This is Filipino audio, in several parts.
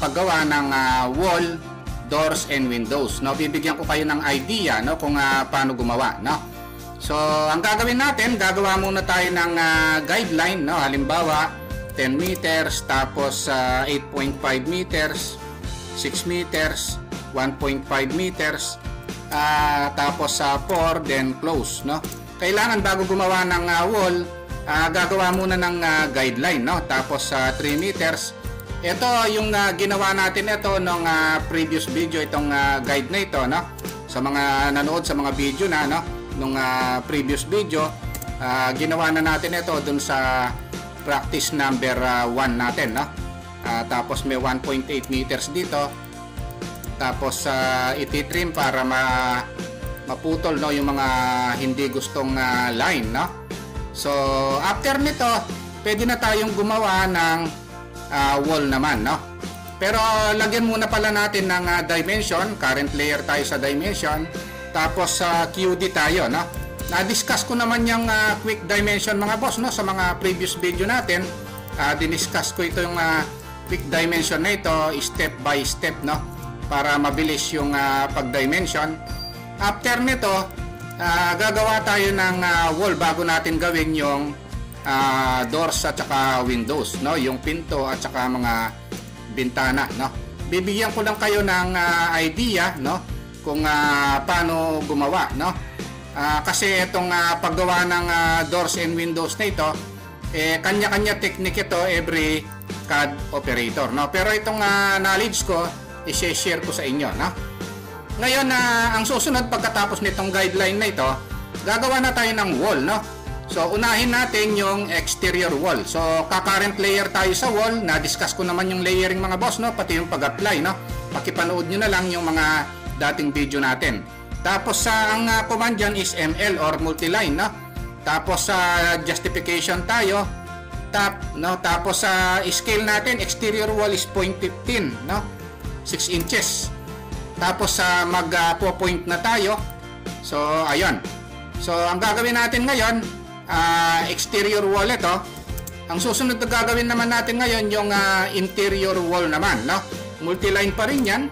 paggawa ng wall, doors, and windows. No, bibigyan ko kayo ng idea, no, kung paano gumawa, no. So, ang gagawin natin, gagawa muna tayo ng guideline, no. Halimbawa, 10 meters, tapos 8.5 meters, 6 meters, 1.5 meters, tapos 4, then close, no. Kailangan bago gumawa ng wall, gagawa muna ng guideline, no. Tapos 3 meters. Ito yung ginawa natin ito nung previous video, itong guide na ito, no. Sa mga nanood sa mga video na, no, nung previous video, ginawa na natin ito dun sa practice number 1 natin, no. Tapos may 1.8 meters dito. Tapos ititrim para maputol, no, yung mga hindi gustong line, no. So after nito, pwede na tayong gumawa ng wall naman, no. Pero lagyan muna pala natin ng dimension. Current layer tayo sa dimension. Tapos QD tayo, no. Na-discuss ko naman yung quick dimension, mga boss, no, sa mga previous video natin. Diniscuss ko ito yung quick dimension na ito step by step, no, para mabilis yung pag-dimension. After nito, gagawa tayo ng wall bago natin gawin yung doors at saka windows, no, yung pinto at saka mga bintana, no. Bibigyan ko lang kayo ng idea, no, kung paano gumawa, no. Kasi itong paggawa ng doors and windows na ito, kanya-kanya technique ito every CAD operator, no. Pero itong knowledge ko, i-share ko sa inyo, no. Ngayon, ang susunod pagkatapos nitong guideline na ito, gagawa na tayo ng wall, no. So unahin natin yung exterior wall. So ka-current layer tayo sa wall. Na-discuss ko naman yung layering, mga boss, no, pati yung pag-apply, no. Pakipanood nyo na lang yung mga dating video natin. Tapos ang command dyan is ML or multiline, no. Tapos justification tayo. No, tapos scale natin, exterior wall is 0.15, no, 6 inches. Tapos mag-point na tayo. So ayun. So ang gagawin natin ngayon, exterior wall ito. Ang susunod na gagawin naman natin ngayon yung interior wall naman, no. Multiline pa rin yan.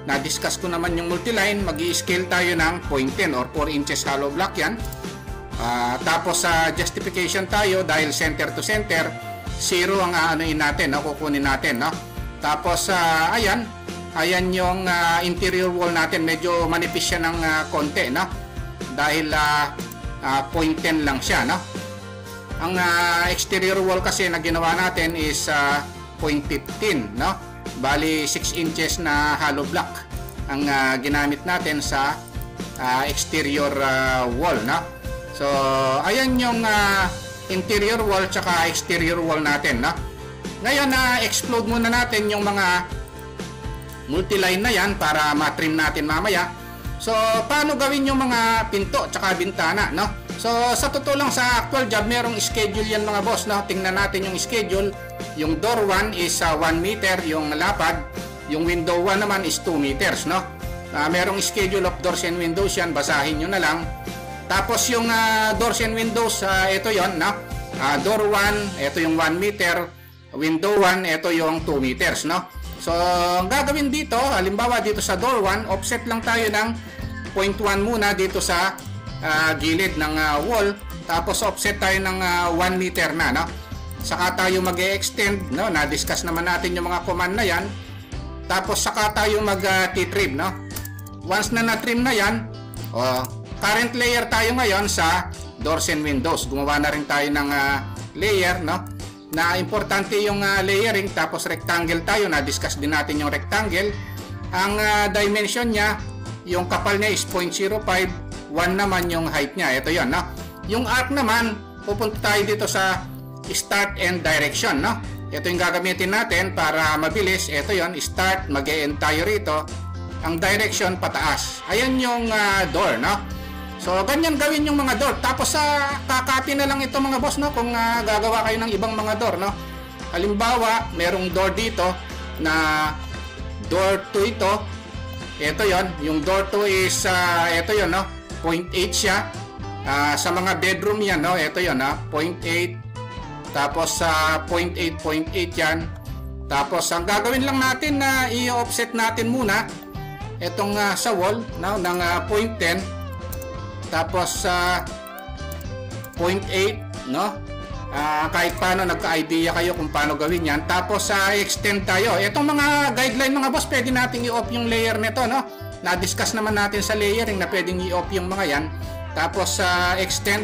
Na-discuss ko naman yung multiline. Mag-i-scale tayo ng 0.10 or 4 inches hollow block yan. Tapos justification tayo dahil center to center, 0 ang aanuin natin, no, kukunin natin, no. Tapos ayan yung interior wall natin. Medyo manipis siya ng konti, no, dahil 0.10 lang siya, no. Ang exterior wall kasi na ginawa natin is 0.15, no. Bali 6 inches na hollow block ang ginamit natin sa exterior wall, no. So ayan yung interior wall tsaka exterior wall natin, no. Ngayon explode muna natin yung mga multiline na yan para matrim natin mamaya. So paano gawin yung mga pinto tsaka bintana, no. So sa totoo lang, sa actual job merong schedule yan, mga boss, no. Tingnan natin yung schedule. Yung door 1 is 1 meter yung lapad. Yung window 1 naman is 2 meters, no. Merong schedule of doors and windows yan, basahin nyo na lang. Tapos yung doors and windows, ito yon, no. Door 1, ito yung 1 meter. Window 1, ito yung 2 meters, no. So ang gagawin dito, halimbawa dito sa door 1, offset lang tayo ng 0.1 muna dito sa gilid ng wall. Tapos offset tayo ng 1 meter na, no. Saka tayo mag-extend, no. Na-discuss naman natin yung mga command na yan. Tapos saka tayo mag-trim, no. Once na na-trim na yan, current layer tayo ngayon sa doors and windows. Gumawa na rin tayo ng layer, no, na importante yung layering. Tapos rectangle tayo, na-discuss din natin yung rectangle. Ang dimension niya, yung kapal niya is 0.05, 1 naman yung height niya. Ito yon, no. Yung arc naman, pupunta tayo dito sa start and direction, no. Ito yung gagamitin natin para mabilis. Ito yon, start, mag-e-end tayo rito. Ang direction pataas. Ayan yung door, no. So ganyan gawin yung mga door. Tapos kakopy na lang ito, mga boss, no, kung gagawa kayo ng ibang mga door, no. Halimbawa, merong door dito na door 2 ito. Ito yon, yung door 2 is ito yon, no, 0.8 siya. Sa mga bedroom yan, no, ito yon, 0.8. Tapos 0.8 yan. Tapos ang gagawin lang natin na i-offset natin muna itong sa wall, no, ng 0.10, tapos 0.8, no. Kahit paano nagka-idea kayo kung paano gawin yan. Tapos extend tayo. Itong mga guideline mga boss, pwede natin i-off yung layer nito, no. Na-discuss naman natin sa layering na pwedeng i-off yung mga yan. Tapos extend.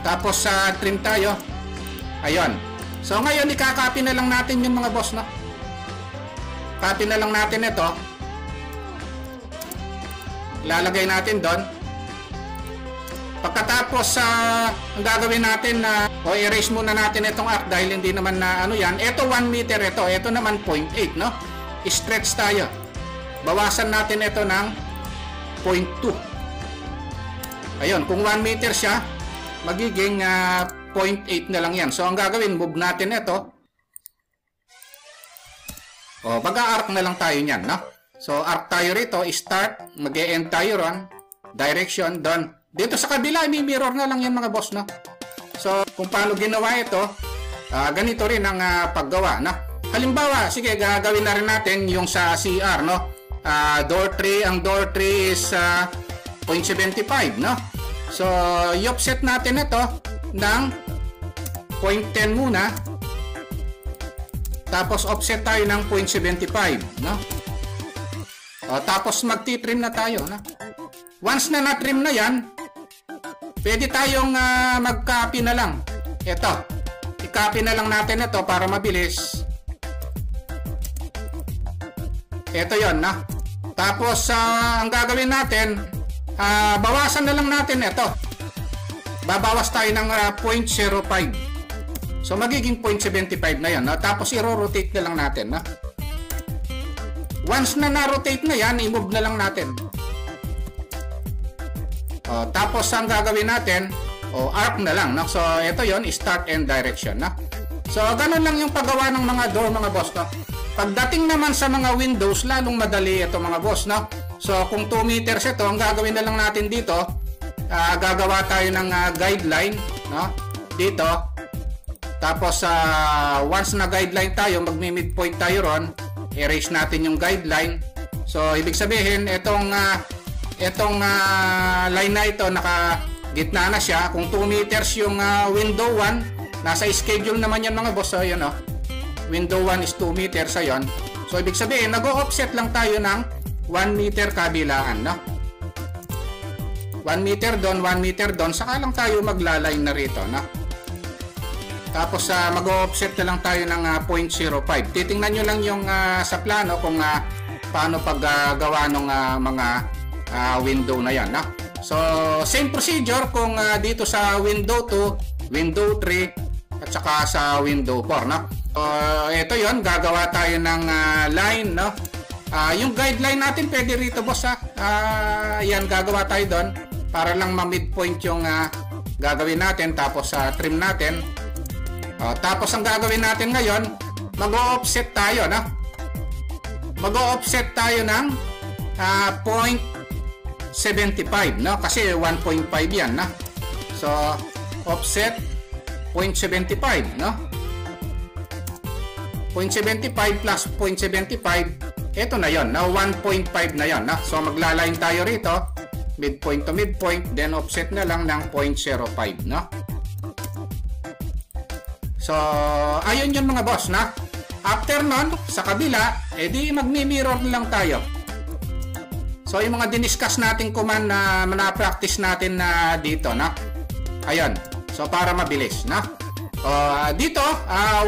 Tapos trim tayo. Ayun. So ngayon ikaka-copy na lang natin yung mga boss, no. Copy na lang natin ito. Ilalagay natin doon. Pagkatapos ang gagawin natin na erase muna natin itong arc dahil hindi naman na ano yan. Ito 1 meter ito. Ito naman 0.8, no. I-stretch tayo. Bawasan natin ito ng 0.2. Ayun, kung 1 meter siya, magiging 0.8 na lang yan. So ang gagawin, move natin ito. Pag-arc na lang tayo niyan, no? So arc tayo rito, start, mag-e-end tayo ron, direction, done. Dito sa kabila, i-mirror na lang yan mga boss, no? So kung paano ginawa ito, ganito rin ang paggawa, no? Halimbawa, sige, gagawin na rin natin yung sa CR, no? Door 3, ang door 3 is 0.75, no? So i-offset natin ito ng 0.10 muna. Tapos offset tayo ng 0.75, no? Tapos magti-trim na tayo, no? Once na na-trim na yan, pwede tayong mag-copy na lang. Ito, i-copy na lang natin ito para mabilis. Ito yon, no? Tapos ang gagawin natin, bawasan na lang natin ito. Babawas tayo ng 0.05. So magiging 0.75 na yan, no? Tapos i-rotate na lang natin, no? Once na na-rotate na yan, i-move na lang natin. Tapos ang gagawin natin, arc na lang, no? So ito yon, start and direction, no? So ganun lang yung paggawa ng mga door mga boss, no? Pagdating naman sa mga windows, lalong madali ito mga boss, no? So kung 2 meters ito, ang gagawin na lang natin dito, gagawa tayo ng guideline, no? Dito. Tapos once na guideline tayo, magmi-midpoint tayo ron, erase natin yung guideline. So ibig sabihin itong line na ito, naka gitna na siya. Kung 2 meters yung window 1, nasa schedule naman yan mga boss. So yun, window 1 is 2 meters, ayun. So ibig sabihin nag-offset lang tayo ng 1 meter kabilaan, no? 1 meter doon, 1 meter doon, saka lang tayo maglaline na rito, no? Tapos mag-offset na lang tayo ng 0.05. Titingnan nyo lang yung sa plano kung paano paggawa ng mga window na yan, no? So same procedure kung dito sa window 2, window 3 at saka sa window 4, no? Ito yon, gagawa tayo ng line, no? Yung guideline natin pwede rito boss, yan, gagawa tayo doon para lang ma-midpoint yung gagawin natin. Tapos trim natin. Tapos ang gagawin natin ngayon, mag-o-offset tayo, no? Mag-o-offset tayo ng 0.75, no? Kasi 1.5 yan, no? So offset 0.75, no? 0.75 plus 0.75, ito na yon, na 1.5 na yon, no? So maglaline tayo rito, midpoint to midpoint, then offset na lang ng 0.05, no? So ayun yun mga boss, na after nun sa kabila, edi magmi-mirror lang tayo. So yung mga diniscuss natin command na na-practice natin na dito, na ayun, so para mabilis, na dito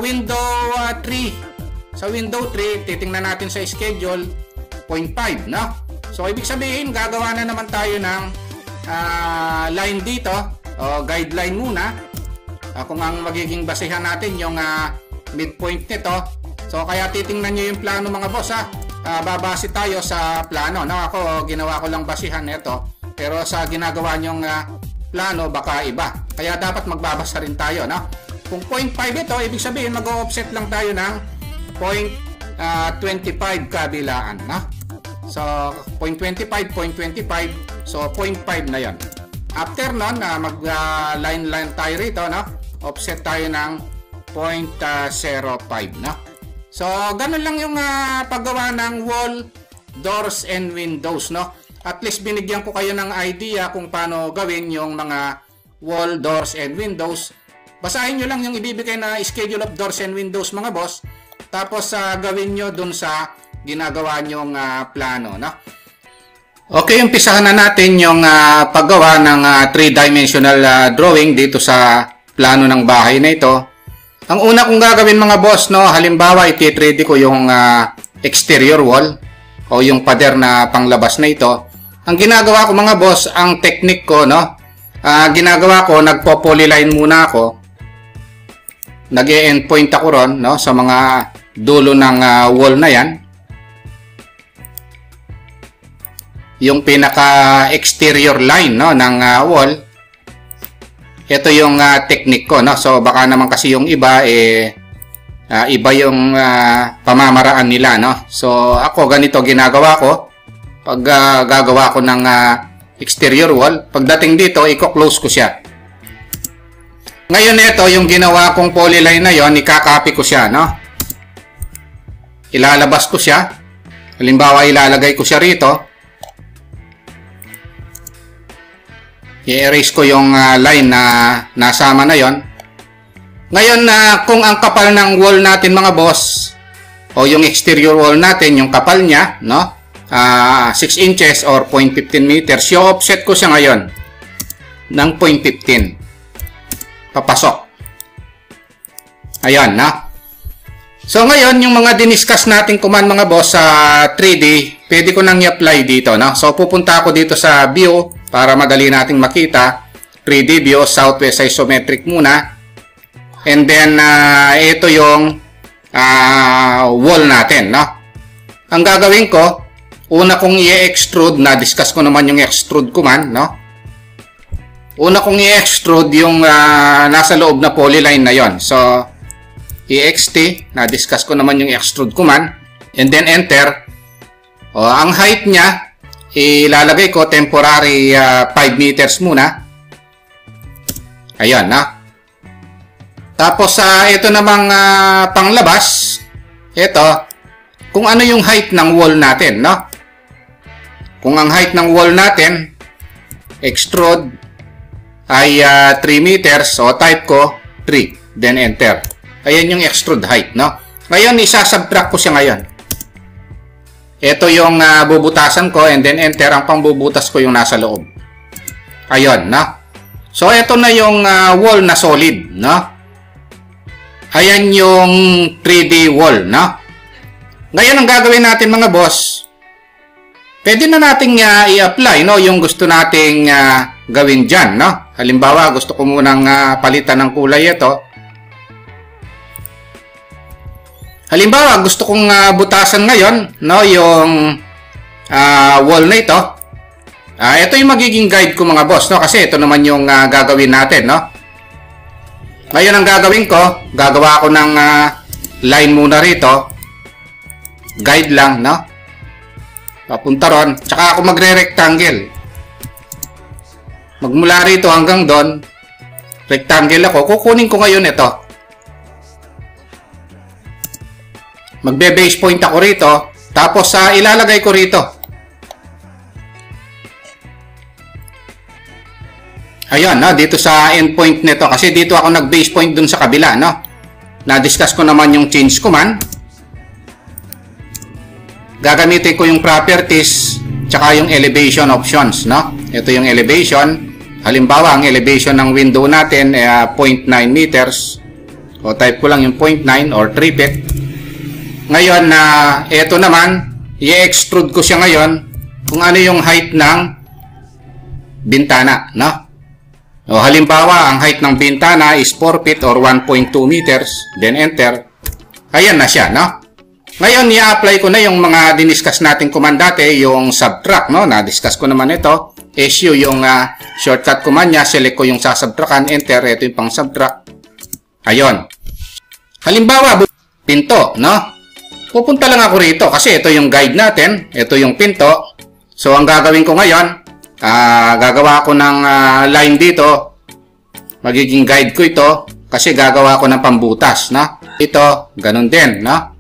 window 3, sa window 3 titingnan natin sa schedule 0.5, no? So ibig sabihin gagawa na naman tayo ng line dito, guideline muna. Kung ang magiging basihan natin yung midpoint nito. So kaya titingnan nyo yung plano mga boss, babase tayo sa plano, no? Ako ginawa ko lang basihan nito, pero sa ginagawa nyong plano baka iba, kaya dapat magbabasa rin tayo, no? Kung 0.5 ito, ibig sabihin mag-offset lang tayo ng 0.25 kabilaan, no? So 0.25, 0.25, so 0.5 na yon. After nun, mag line tayo rito, no? Offset tayo ng 0.05, no? So, ganun lang yung paggawa ng wall, doors, and windows, no? At least binigyan ko kayo ng idea kung paano gawin yung mga wall, doors, and windows. Basahin nyo lang yung ibibigay na schedule of doors and windows, mga boss. Tapos, gawin nyo dun sa ginagawa nyong plano, no? Okay, umpisahan na natin yung paggawa ng 3-dimensional drawing dito sa plano ng bahay na ito. Ang una kong gagawin, mga boss, no, halimbawa iti-3D ko yung exterior wall o yung pader na panglabas na ito. Ang ginagawa ko, mga boss, ang technique ko, no, ginagawa ko, nagpo-polyline muna ako. Nag-e-endpoint ako ron, no, sa mga dulo ng wall na yan. Yung pinaka-exterior line, no, ng wall. Ito yung technique ko, no. So baka naman kasi yung iba iba yung pamamaraan nila, no. So ako ganito ginagawa ko pag gagawa ko ng exterior wall. Pagdating dito, i-close ko siya. Ngayon ito yung ginawa kong polyline na yon, ikakopy ko siya, no. Ilalabas ko siya. Halimbawa ilalagay ko siya rito. I-erase ko yung line na nasama na yon. Ngayon, kung ang kapal ng wall natin, mga boss, o yung exterior wall natin, yung kapal niya, no, 6 inches or 0.15 meters, yung offset ko siya ngayon ng 0.15. Papasok. Ayan, no. So, ngayon, yung mga diniscuss natin command, mga boss, sa 3D, pwede ko nang i-apply dito, no. So, pupunta ako dito sa view, para madali nating makita. 3D view, southwest isometric muna. And then, ito yung wall natin, no? Ang gagawin ko, una kong i-extrude, na-discuss ko naman yung extrude command, no? Una kong i-extrude yung nasa loob na polyline na yon. So, EXT, na-discuss ko naman yung extrude command. And then, enter. O, ang height niya, ilalagay ko temporary 5 meters muna. Ayan, na. Tapos ito namang panglabas. Ito, kung ano yung height ng wall natin, no? Kung ang height ng wall natin, extrude ay 3 meters, so type ko 3, then enter. Ayan yung extrude height, no? Ngayon, isasubtract ko siya ngayon. Ito yung bubutasan ko, and then enter. Ang pangbubutas ko yung nasa loob. Ayun, no? So, ito na yung wall na solid, no? Ayan yung 3D wall, no? Ngayon, ang gagawin natin, mga boss, pwede na nating i-apply, no? Yung gusto nating gawin dyan, no? Halimbawa, gusto ko munang palitan ng kulay ito. Halimbawa, gusto kong butasan ngayon, no, yung wall na ito. Ito yung magiging guide ko, mga boss, no, kasi ito naman yung gagawin natin, no. Ngayon, ang gagawin ko, gagawa ako ng line muna rito. Guide lang, no. Papunta ron. Tsaka ako magre-rectangle. Magmula rito hanggang doon, rectangle ako. Kukunin ko ngayon ito. Magbe-base point ako rito, tapos ilalagay ko rito. Ayan, no, dito sa endpoint nito, kasi dito ako nag-base point dun sa kabila, no. Na-discuss ko naman yung change command. Gagamitin ko yung properties, tsaka yung elevation options, no. Ito yung elevation. Halimbawa, ang elevation ng window natin ay 0.9 meters. O type ko lang yung 0.9 or 3 feet. Ngayon, ito naman, i-extrude ko siya ngayon kung ano yung height ng bintana, no? O, halimbawa, ang height ng bintana is 4 feet or 1.2 meters, then enter. Ayan na siya, no? Ngayon, i-apply ko na yung mga diniscuss natin command dati, yung subtract, no? Na-discuss ko naman ito. SU, yung shortcut command niya, select ko yung sasubtrakan, enter, ito yung pang subtract. Ayun. Halimbawa, pinto, no? Pupunta lang ako rito kasi ito yung guide natin. Ito yung pinto. So, ang gagawin ko ngayon, gagawa ako ng line dito. Magiging guide ko ito. Kasi gagawa ko ng pambutas, no? Ito, ganun din, no?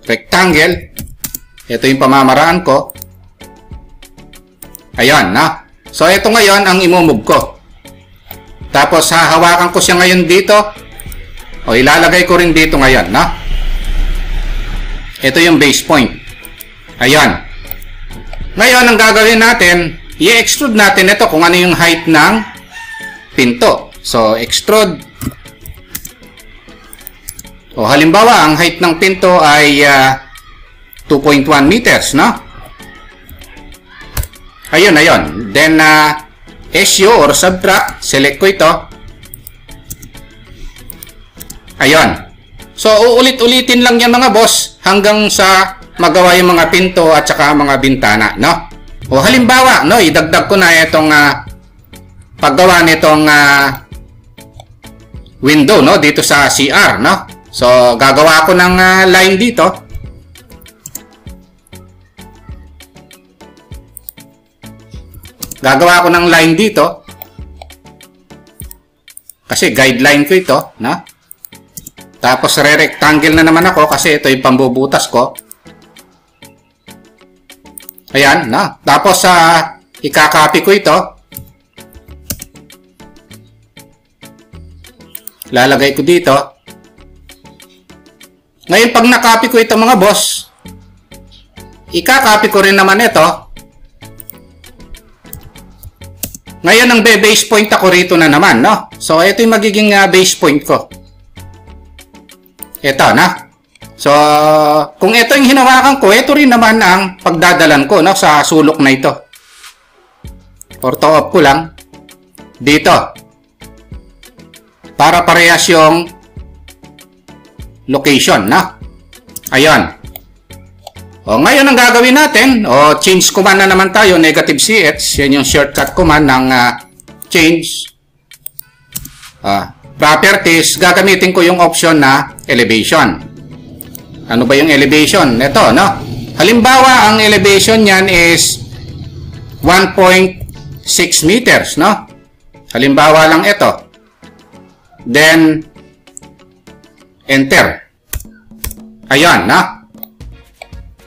Rectangle. Ito yung pamamaraan ko. Ayan, no? So, ito ngayon ang imumove ko. Tapos, hahawakan ko siya ngayon dito. O, ilalagay ko rin dito ngayon, no? Ito yung base point. Ayan. Ngayon, ang gagawin natin, i-extrude natin ito kung ano yung height ng pinto. So, extrude. O, halimbawa, ang height ng pinto ay 2.1 meters, no? Ayun, ayun. Then, SU or subtract. Select ko ito. Ayun. So, uulit-ulitin lang yan mga boss hanggang sa magawa yung mga pinto at saka mga bintana, no? O halimbawa, no, idagdag ko na itong paggawa nitong window, no, dito sa CR, no? So, gagawa ko ng line dito. Gagawa ko ng line dito. Kasi guideline ko ito, no? Tapos re-rectangle na naman ako kasi ito yung pambubutas ko. Ayan, no? Tapos ikakopy ko ito. Lalagay ko dito. Ngayon pag nakopy ko ito mga boss, ikakopy ko rin naman ito. Ngayon ang base point ako rito na naman, no? So ito yung magiging base point ko. Ito, na. So, kung ito yung hinawakan ko, ito rin naman ang pagdadalan ko, no, sa sulok na ito. Ortho off ko lang. Dito. Para parehas yung location, no? Ayun. O, ngayon ang gagawin natin, change command na naman tayo, negative CH. Yan yung shortcut command ng change. Properties, gagamitin ko yung option na elevation. Ano ba yung elevation? Ito, no? Halimbawa, ang elevation niyan is 1.6 meters, no? Halimbawa lang ito. Then, enter. Ayan, no?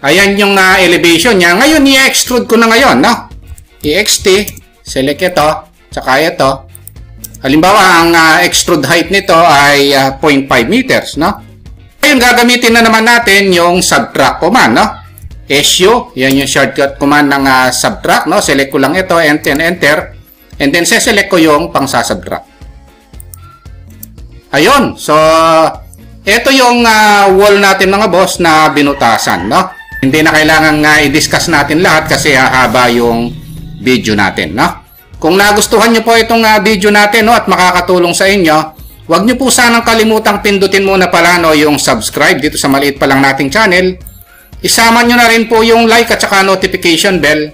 Ayan yung elevation niya. Ngayon, i-extrude ko na ngayon, no? I-XT, select ito, tsaka ito. Halimbawa, ang extrude height nito ay 0.5 meters, no? Ngayon, gagamitin na naman natin yung subtract command, no? SU, yan yung shortcut command ng subtract, no? Select ko lang ito, enter. And then, select ko yung pang-subtract. Ayun. So, ito yung wall natin, mga boss, na binutasan, no? Hindi na kailangan i-discuss natin lahat kasi haba yung video natin, no? Kung nagustuhan nyo po itong video natin, no, at makakatulong sa inyo, huwag nyo po sanang kalimutang pindutin muna pala, no, yung subscribe dito sa maliit pa lang nating channel. Isama nyo na rin po yung like at saka notification bell.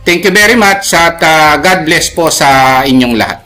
Thank you very much at God bless po sa inyong lahat.